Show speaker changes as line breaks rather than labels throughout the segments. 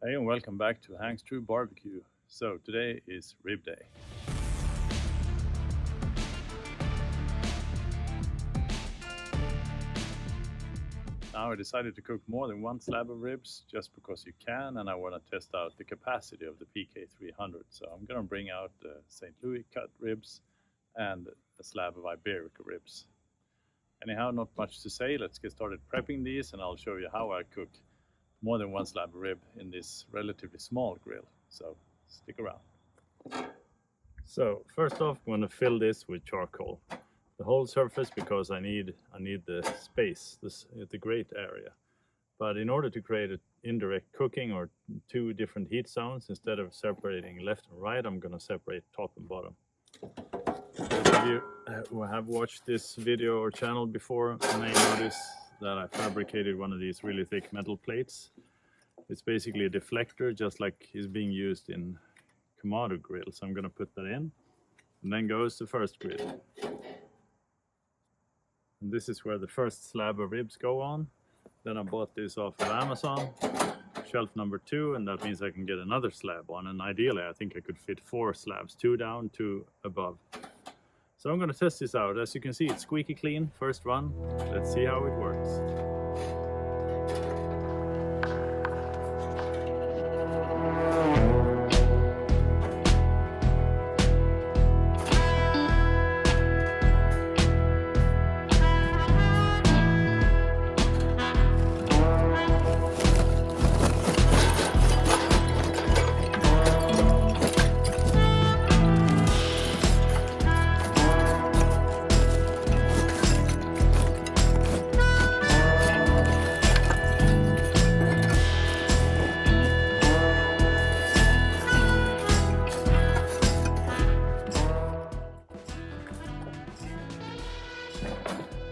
Hey and welcome back to Hank's True Barbecue. So today is rib day. Now I decided to cook more than one slab of ribs just because you can, and I want to test out the capacity of the PK300. So I'm going to bring out the St. Louis cut ribs and a slab of Iberico ribs. Anyhow, not much to say. Let's get started prepping these and I'll show you how I cook more than one slab of rib in this relatively small grill. So stick around. So first off, I'm going to fill this with charcoal. The whole surface because I need the space, the grate area. But in order to create an indirect cooking or two different heat zones, instead of separating left and right, I'm going to separate top and bottom. Those of you who have watched this video or channel before may notice that I fabricated one of these really thick metal plates. It's basically a deflector, just like is being used in Kamado grills. So I'm going to put that in, and then goes the first grill. And this is where the first slab of ribs go on. Then I bought this off of Amazon, shelf number 2, and that means I can get another slab on. And ideally, I think I could fit 4 slabs, 2 down, 2 above. So I'm going to test this out. As you can see, it's squeaky clean, first run. Let's see how it works.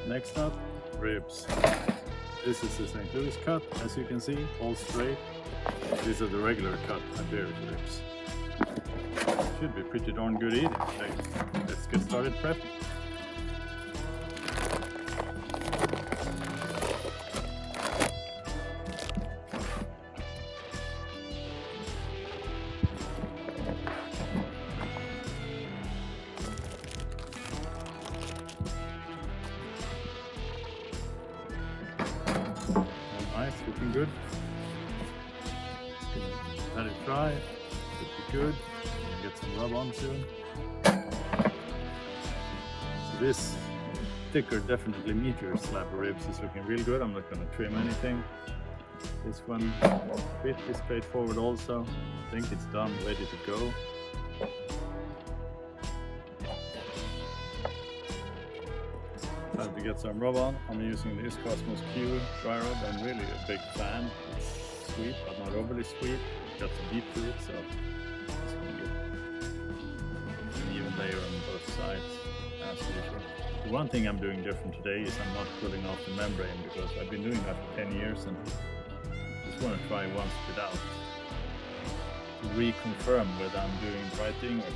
Next up, ribs. This is the St. Louis cut, as you can see, all straight. These are the regular cut Iberico ribs. Should be pretty darn good eating today. Let's get started prepping. Nice, looking good. Let it dry. Should be good. Get some rub on soon. So this thicker, definitely meatier slab of ribs is looking real good. I'm not going to trim anything. This one pretty straightforward also. I think it's done, ready to go. Time to get some rub on. I'm using this Cosmos Q dry rub. I'm really a big fan. It's sweet, but not overly sweet. It's got some heat to it, so it's going to get an even layer on both sides, as usual. The one thing I'm doing different today is I'm not pulling off the membrane, because I've been doing that for 10 years and just want to try once without to reconfirm whether I'm doing the right thing or not.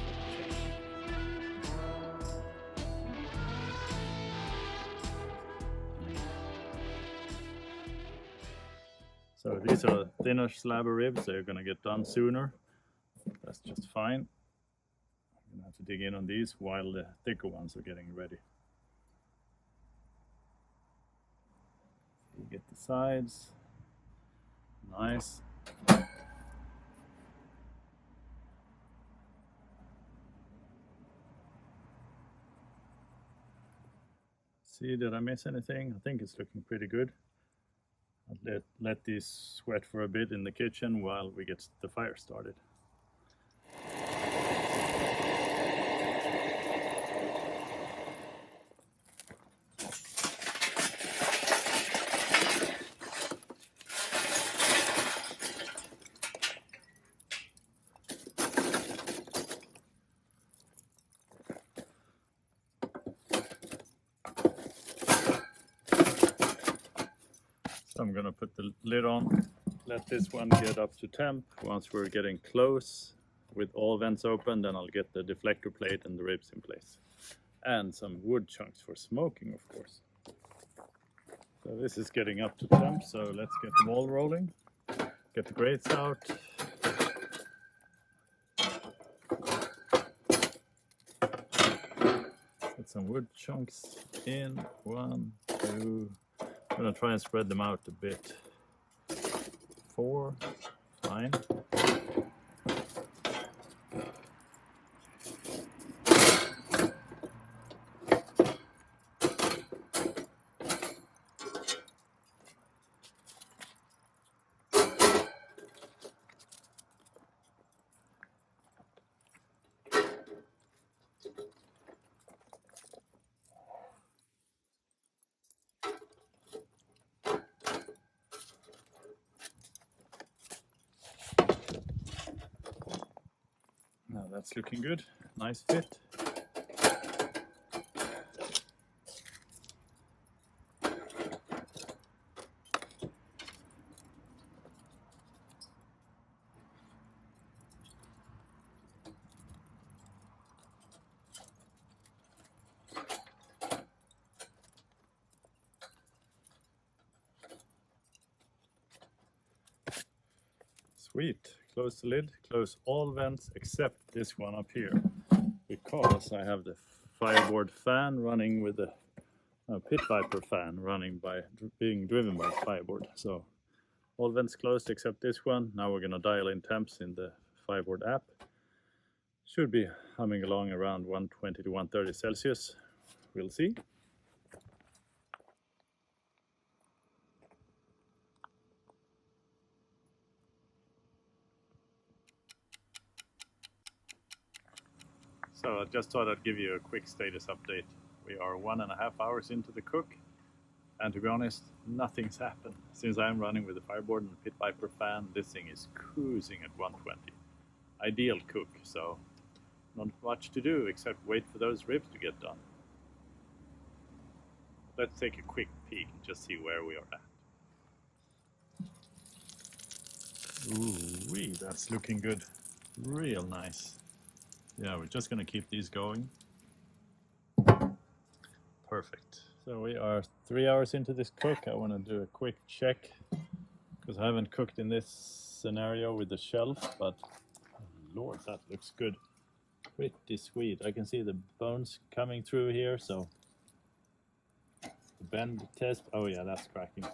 So these are thinner slab of ribs. They're going to get done sooner. That's just fine. I'm going to have to dig in on these while the thicker ones are getting ready. You get the sides. Nice. See, did I miss anything? I think it's looking pretty good. I'll let these sweat for a bit in the kitchen while we get the fire started. I'm going to put the lid on, let this one get up to temp. Once we're getting close with all vents open, then I'll get the deflector plate and the ribs in place. And some wood chunks for smoking, of course. So this is getting up to temp, so let's get the ball rolling. Get the grates out. Get some wood chunks in. 1, 2. I'm gonna try and spread them out a bit. 4, fine. Now that's looking good. Nice fit. Sweet. Close the lid, close all vents except this one up here, because I have the fireboard fan running with the pit viper fan running by being driven by fireboard. So all vents closed except this one. Now we're gonna dial in temps in the fireboard app. Should be humming along around 120 to 130 Celsius. We'll see. So I just thought I'd give you a quick status update. We are 1.5 hours into the cook, and to be honest, nothing's happened. Since I'm running with the fireboard and the pit viper fan, this thing is cruising at 120. Ideal cook, so not much to do except wait for those ribs to get done. Let's take a quick peek and just see where we are at. Ooh, that's looking good. Real nice. Yeah, we're just gonna keep these going. Perfect. So we are 3 hours into this cook. I want to do a quick check because I haven't cooked in this scenario with the shelf, but oh Lord, that looks good. Pretty sweet. I can see the bones coming through here, so the bend test. Oh yeah, that's cracking.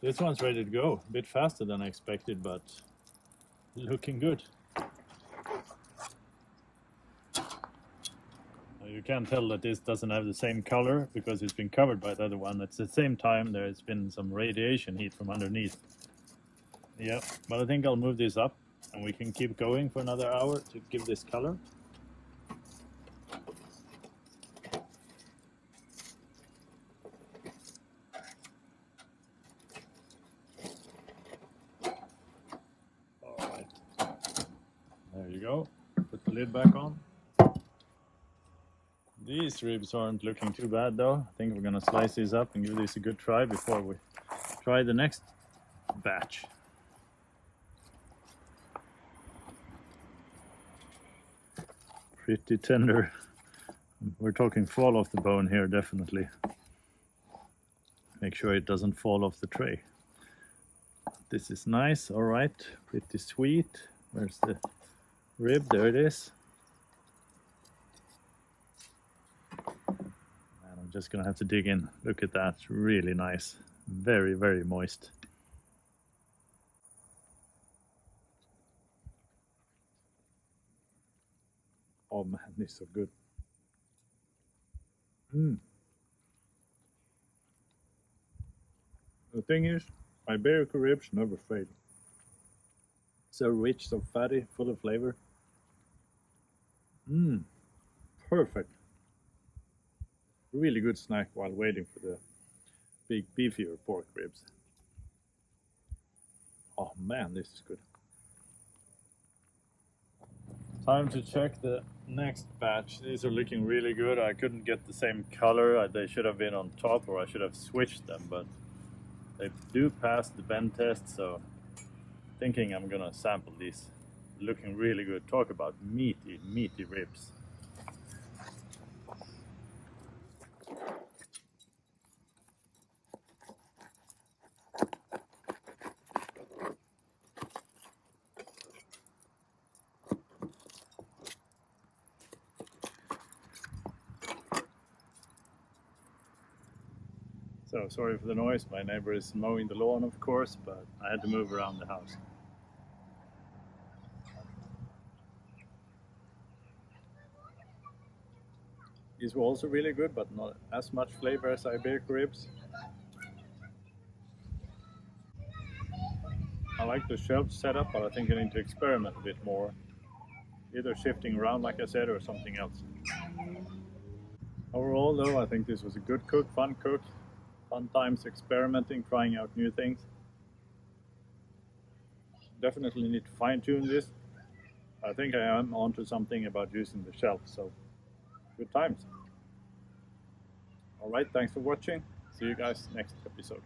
This one's ready to go. A bit faster than I expected, but looking good. You can tell that this doesn't have the same color because it's been covered by the other one. At the same time, there's been some radiation heat from underneath. Yeah, but I think I'll move this up and we can keep going for another hour to give this color. All right, there you go. Put the lid back on. These ribs aren't looking too bad though. I think we're gonna slice these up and give this a good try before we try the next batch. Pretty tender. We're talking fall off the bone here, definitely. Make sure it doesn't fall off the tray. This is nice, all right, pretty sweet. Where's the rib? There it is. I'm just gonna have to dig in. Look at that, really nice. Very, very moist. Oh man, this is so good. The thing is, Iberico ribs never fail. So rich, so fatty, full of flavor. Perfect. Really good snack while waiting for the big beefier pork ribs. Oh man, this is good. Time to check the next batch. These are looking really good. I couldn't get the same color. They should have been on top, or I should have switched them, but they do pass the bend test, so thinking I'm gonna sample these. Looking really good. Talk about meaty, meaty ribs. So sorry for the noise, my neighbor is mowing the lawn of course, but I had to move around the house. These were also really good, but not as much flavor as Iberico Ribs. I like the shelf setup, but I think I need to experiment a bit more. Either shifting around, like I said, or something else. Overall, though, I think this was a good cook, fun times experimenting, trying out new things. Definitely need to fine tune this. I think I am onto something about using the shelf, so good times. Alright, thanks for watching. See you guys next episode.